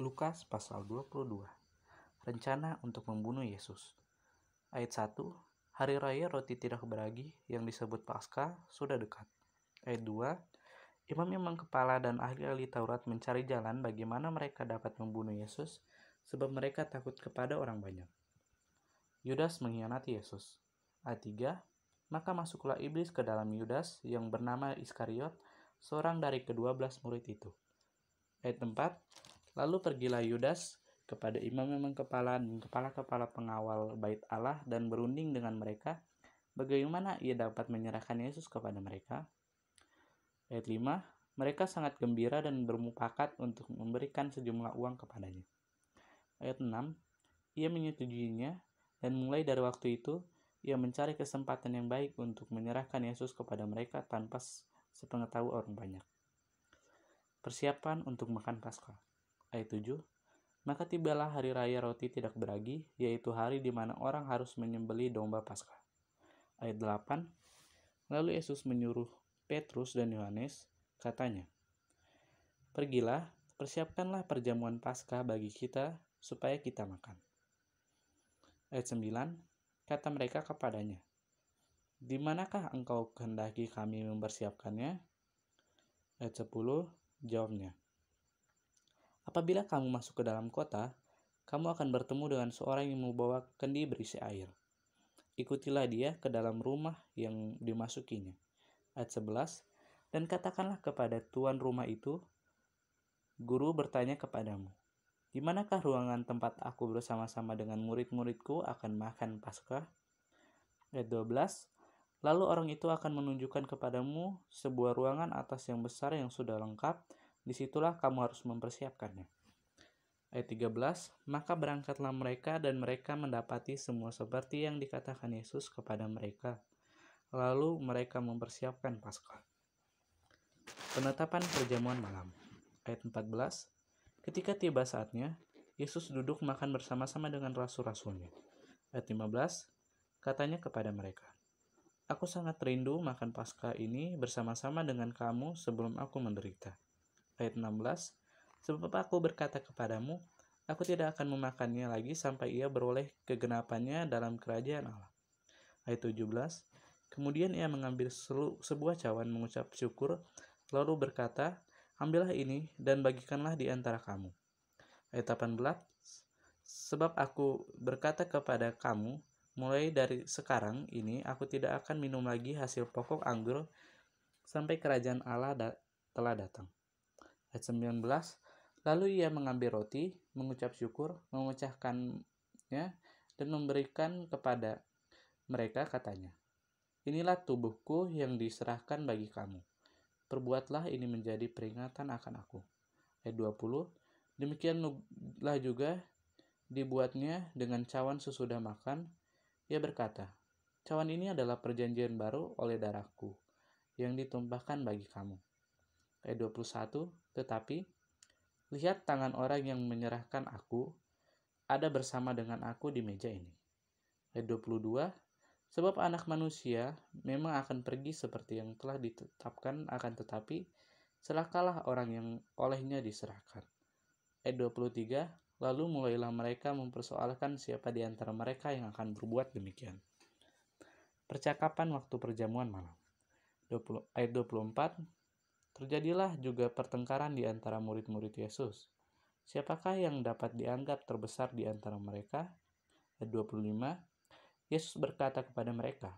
Lukas pasal 22. Rencana untuk membunuh Yesus. Ayat 1. Hari raya roti tidak beragi yang disebut Paskah sudah dekat. Ayat 2. Imam-imam kepala dan ahli-ahli Taurat mencari jalan bagaimana mereka dapat membunuh Yesus sebab mereka takut kepada orang banyak. Yudas mengkhianati Yesus. Ayat 3. Maka masuklah iblis ke dalam Yudas yang bernama Iskariot, seorang dari ke-12 murid itu. Ayat 4. Lalu pergilah Yudas kepada imam-imam kepala dan kepala-kepala pengawal bait Allah dan berunding dengan mereka bagaimana ia dapat menyerahkan Yesus kepada mereka. Ayat 5. Mereka sangat gembira dan bermufakat untuk memberikan sejumlah uang kepadanya. Ayat 6. Ia menyetujuinya dan mulai dari waktu itu ia mencari kesempatan yang baik untuk menyerahkan Yesus kepada mereka tanpa sepengetahuan orang banyak. Persiapan untuk makan Paskah. Ayat 7. Maka tibalah hari raya roti tidak beragi, yaitu hari di mana orang harus menyembelih domba Paskah. Ayat 8. Lalu Yesus menyuruh Petrus dan Yohanes, katanya, "Pergilah, persiapkanlah perjamuan Paskah bagi kita, supaya kita makan." Ayat 9. Kata mereka kepadanya, "Di manakah engkau kehendaki kami mempersiapkannya?" Ayat 10. Jawabnya, "Apabila kamu masuk ke dalam kota, kamu akan bertemu dengan seorang yang membawa kendi berisi air. Ikutilah dia ke dalam rumah yang dimasukinya." Ayat 11. Dan katakanlah kepada tuan rumah itu, "Guru bertanya kepadamu, di manakah ruangan tempat aku bersama-sama dengan murid-muridku akan makan Paskah?" Ayat 12. Lalu orang itu akan menunjukkan kepadamu sebuah ruangan atas yang besar yang sudah lengkap, disitulah kamu harus mempersiapkannya. Ayat 13. Maka berangkatlah mereka dan mereka mendapati semua seperti yang dikatakan Yesus kepada mereka. Lalu mereka mempersiapkan Paskah. Penetapan perjamuan malam. Ayat 14. Ketika tiba saatnya, Yesus duduk makan bersama-sama dengan rasul-rasulnya. Ayat 15. Katanya kepada mereka, "Aku sangat rindu makan Paskah ini bersama-sama dengan kamu sebelum aku menderita." Ayat 16. Sebab aku berkata kepadamu, aku tidak akan memakannya lagi sampai ia beroleh kegenapannya dalam kerajaan Allah. Ayat 17. Kemudian ia mengambil sebuah cawan mengucap syukur, lalu berkata, "Ambillah ini dan bagikanlah di antara kamu." Ayat 18. Sebab aku berkata kepada kamu, mulai dari sekarang ini aku tidak akan minum lagi hasil pokok anggur sampai kerajaan Allah telah datang. Ayat 19. Lalu ia mengambil roti, mengucap syukur, memecahkannya, dan memberikan kepada mereka, katanya, "Inilah tubuhku yang diserahkan bagi kamu. Perbuatlah ini menjadi peringatan akan aku." Ayat 20. Demikianlah juga dibuatnya dengan cawan sesudah makan. Ia berkata, "Cawan ini adalah perjanjian baru oleh darahku, yang ditumpahkan bagi kamu." Ayat 21. Tetapi, lihat tangan orang yang menyerahkan aku, ada bersama dengan aku di meja ini. Ayat 22. Sebab anak manusia memang akan pergi seperti yang telah ditetapkan, akan tetapi celakalah orang yang olehnya diserahkan. Ayat 23. Lalu mulailah mereka mempersoalkan siapa di antara mereka yang akan berbuat demikian. Percakapan waktu perjamuan malam. Ayat 24. Terjadilah juga pertengkaran di antara murid-murid Yesus. Siapakah yang dapat dianggap terbesar di antara mereka? Ayat 25. Yesus berkata kepada mereka,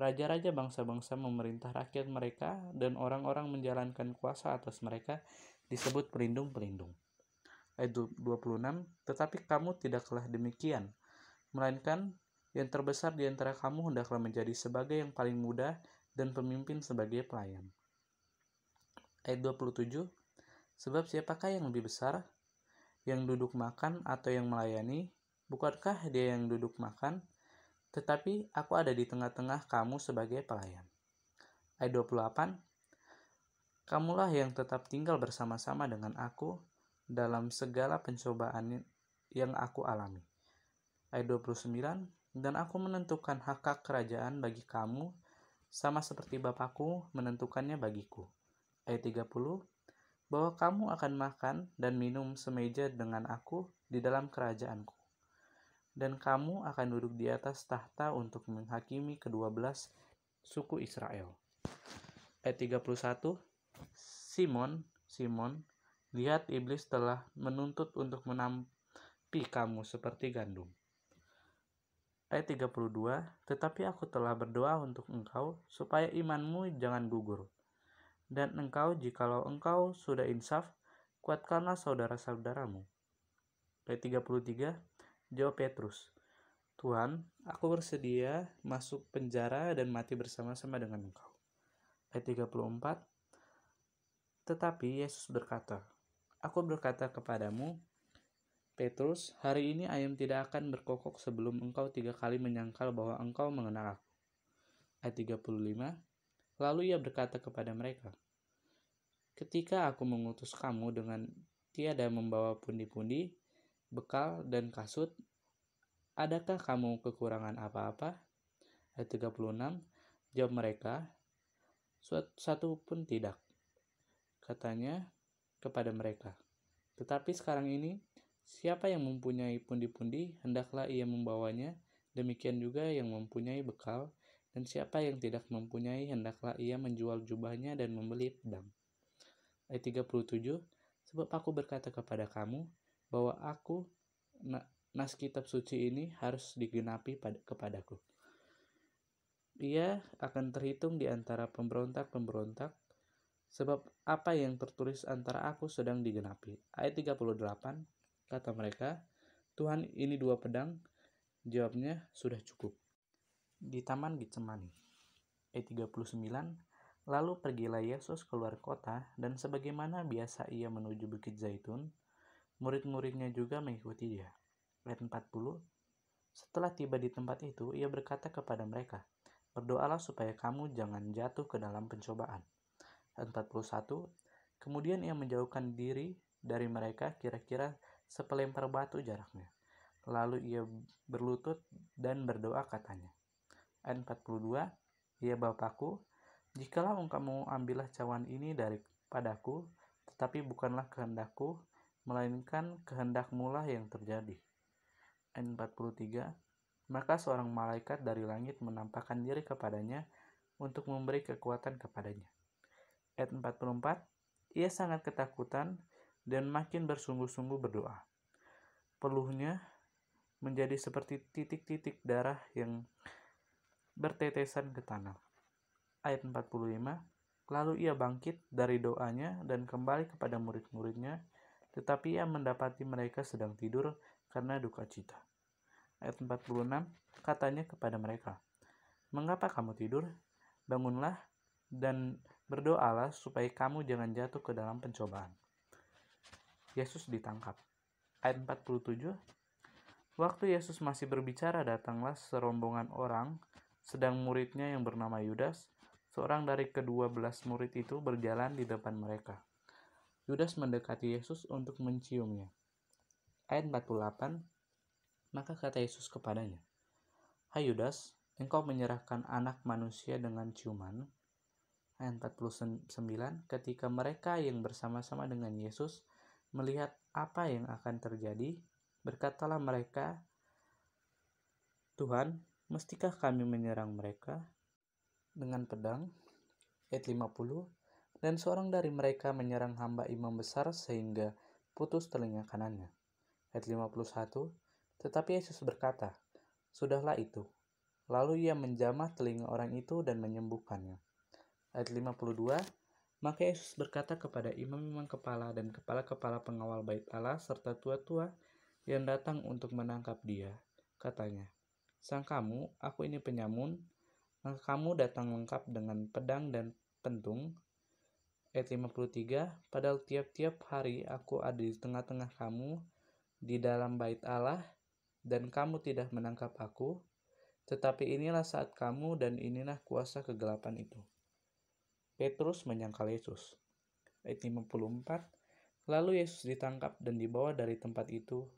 "Raja-raja bangsa-bangsa memerintah rakyat mereka dan orang-orang menjalankan kuasa atas mereka disebut pelindung-pelindung." Ayat 26. Tetapi kamu tidaklah demikian, melainkan yang terbesar di antara kamu hendaklah menjadi sebagai yang paling muda dan pemimpin sebagai pelayan. Ayat 27. Sebab siapakah yang lebih besar, yang duduk makan atau yang melayani? Bukankah dia yang duduk makan? Tetapi aku ada di tengah-tengah kamu sebagai pelayan. Ayat 28. Kamulah yang tetap tinggal bersama-sama dengan aku dalam segala pencobaan yang aku alami. Ayat 29. Dan aku menentukan hak kerajaan bagi kamu, sama seperti Bapakku menentukannya bagiku. Ayat 30. bahwa kamu akan makan dan minum semeja dengan aku di dalam kerajaanku, dan kamu akan duduk di atas tahta untuk menghakimi kedua belas suku Israel. Ayat 31, Simon, Simon, lihat iblis telah menuntut untuk menampi kamu seperti gandum. Ayat 32, tetapi aku telah berdoa untuk engkau supaya imanmu jangan gugur. Dan engkau, jikalau engkau sudah insaf, kuatkanlah saudara-saudaramu. Ayat 33, jawab Petrus, Tuhan, aku bersedia masuk penjara dan mati bersama-sama dengan engkau. Ayat 34, tetapi Yesus berkata, aku berkata kepadamu, Petrus, hari ini ayam tidak akan berkokok sebelum engkau 3 kali menyangkal bahwa engkau mengenal aku. Ayat 35, lalu ia berkata kepada mereka, ketika aku mengutus kamu dengan tiada membawa pundi-pundi, bekal, dan kasut, adakah kamu kekurangan apa-apa? Ayat 36, jawab mereka, satu pun tidak. Katanya kepada mereka, tetapi sekarang ini, siapa yang mempunyai pundi-pundi, hendaklah ia membawanya, demikian juga yang mempunyai bekal, dan siapa yang tidak mempunyai, hendaklah ia menjual jubahnya dan membeli pedang. Ayat 37, sebab aku berkata kepada kamu, bahwa nas kitab suci ini harus digenapi kepadaku. Ia akan terhitung di antara pemberontak-pemberontak, sebab apa yang tertulis antara aku sedang digenapi. Ayat 38, kata mereka, Tuhan, ini 2 pedang. Jawabnya, sudah cukup. Di Taman Getsemani. Ayat 39, lalu pergilah Yesus keluar kota, dan sebagaimana biasa ia menuju Bukit Zaitun, murid-muridnya juga mengikuti dia. Ayat 40, setelah tiba di tempat itu, ia berkata kepada mereka, berdoalah supaya kamu jangan jatuh ke dalam pencobaan. Ayat 41, kemudian ia menjauhkan diri dari mereka kira-kira sepelempar batu jaraknya. Lalu ia berlutut dan berdoa katanya. Ayat 42, ya Bapakku, jikalau engkau mau ambillah cawan ini daripadaku, tetapi bukanlah kehendakku, melainkan kehendakmu-lah yang terjadi. Ayat 43, maka seorang malaikat dari langit menampakkan diri kepadanya untuk memberi kekuatan kepadanya. Ayat 44, ia sangat ketakutan dan makin bersungguh-sungguh berdoa. Peluhnya menjadi seperti titik-titik darah yang bertetesan ke tanah. Ayat 45, lalu ia bangkit dari doanya dan kembali kepada murid-muridnya, tetapi ia mendapati mereka sedang tidur karena duka cita. Ayat 46, katanya kepada mereka, mengapa kamu tidur? Bangunlah dan berdoalah supaya kamu jangan jatuh ke dalam pencobaan. Yesus ditangkap. Ayat 47, waktu Yesus masih berbicara, datanglah serombongan orang, sedang muridnya yang bernama Yudas, seorang dari ke-12 murid itu berjalan di depan mereka. Yudas mendekati Yesus untuk menciumnya. Ayat 48, maka kata Yesus kepadanya, hai Yudas, engkau menyerahkan anak manusia dengan ciuman? Ayat 49, ketika mereka yang bersama-sama dengan Yesus melihat apa yang akan terjadi, berkatalah mereka, Tuhan, mestikah kami menyerang mereka dengan pedang? Ayat 50, dan seorang dari mereka menyerang hamba imam besar sehingga putus telinga kanannya. Ayat 51, tetapi Yesus berkata, sudahlah itu. Lalu ia menjamah telinga orang itu dan menyembuhkannya. Ayat 52, maka Yesus berkata kepada imam-imam kepala dan kepala-kepala pengawal bait Allah serta tua-tua yang datang untuk menangkap dia, katanya, sang kamu, aku ini penyamun, maka kamu datang lengkap dengan pedang dan pentung. Ayat 53, padahal tiap-tiap hari aku ada di tengah-tengah kamu di dalam bait Allah, dan kamu tidak menangkap aku, tetapi inilah saat kamu dan inilah kuasa kegelapan itu. Petrus menyangkal Yesus. Ayat 54, lalu Yesus ditangkap dan dibawa dari tempat itu.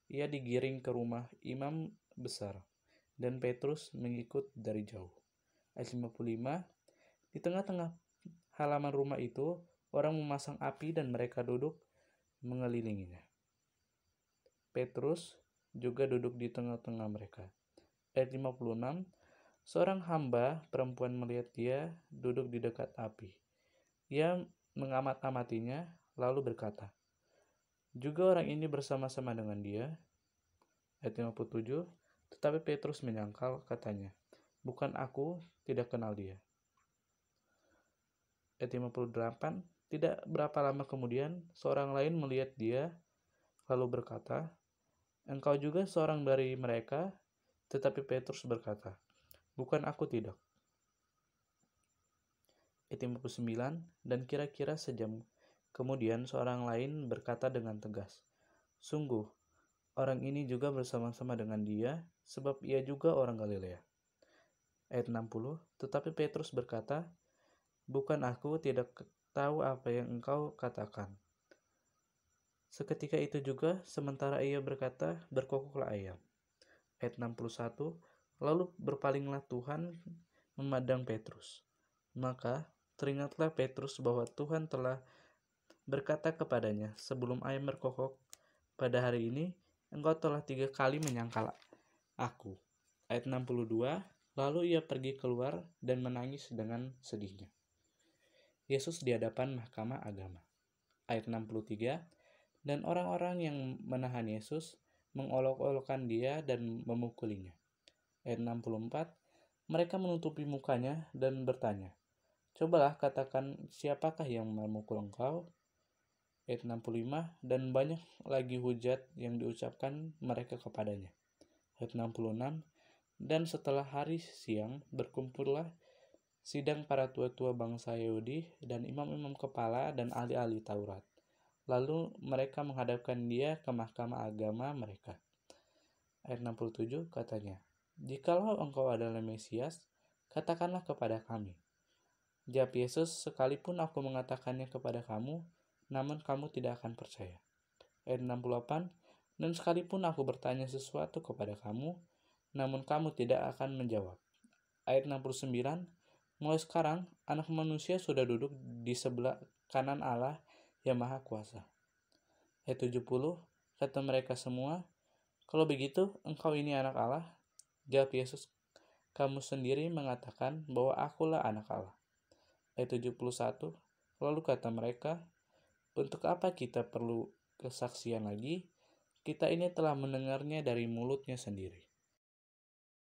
Ia digiring ke rumah imam besar, dan Petrus mengikut dari jauh. Ayat 55, di tengah-tengah halaman rumah itu, orang memasang api dan mereka duduk mengelilinginya. Petrus juga duduk di tengah-tengah mereka. Ayat 56, seorang hamba perempuan melihat dia duduk di dekat api. Ia mengamat-amatinya lalu berkata, juga orang ini bersama-sama dengan dia. Ayat 57, tetapi Petrus menyangkal, katanya, bukan, aku tidak kenal dia. Ayat 58, tidak berapa lama kemudian seorang lain melihat dia lalu berkata, engkau juga seorang dari mereka? Tetapi Petrus berkata, bukan, aku tidak. Ayat 59, dan kira-kira sejam kemudian seorang lain berkata dengan tegas, sungguh, orang ini juga bersama-sama dengan dia, sebab ia juga orang Galilea. Ayat 60, tetapi Petrus berkata, bukan, aku tidak tahu apa yang engkau katakan. Seketika itu juga, sementara ia berkata, berkokoklah ayam. Ayat 61, lalu berpalinglah Tuhan memandang Petrus. Maka teringatlah Petrus bahwa Tuhan telah berkata kepadanya, sebelum ayam berkokok pada hari ini, engkau telah 3 kali menyangkal aku. Ayat 62, lalu ia pergi keluar dan menangis dengan sedihnya. Yesus di hadapan mahkamah agama. Ayat 63, dan orang-orang yang menahan Yesus mengolok-olokkan dia dan memukulinya. Ayat 64, mereka menutupi mukanya dan bertanya, cobalah katakan siapakah yang memukul engkau? Ayat 65, dan banyak lagi hujat yang diucapkan mereka kepadanya. Ayat 66, dan setelah hari siang berkumpullah sidang para tua-tua bangsa Yahudi dan imam-imam kepala dan ahli-ahli Taurat. Lalu mereka menghadapkan dia ke mahkamah agama mereka. Ayat 67 katanya, jikalau engkau adalah Mesias, katakanlah kepada kami. Jawab Yesus, sekalipun aku mengatakannya kepada kamu, namun kamu tidak akan percaya. Ayat 68, dan sekalipun aku bertanya sesuatu kepada kamu, namun kamu tidak akan menjawab. Ayat 69, mulai sekarang anak manusia sudah duduk di sebelah kanan Allah yang Maha Kuasa. Ayat 70, kata mereka semua, kalau begitu engkau ini anak Allah? Jawab Yesus, kamu sendiri mengatakan bahwa akulah anak Allah. Ayat 71, lalu kata mereka, untuk apa kita perlu kesaksian lagi? Kita ini telah mendengarnya dari mulutnya sendiri.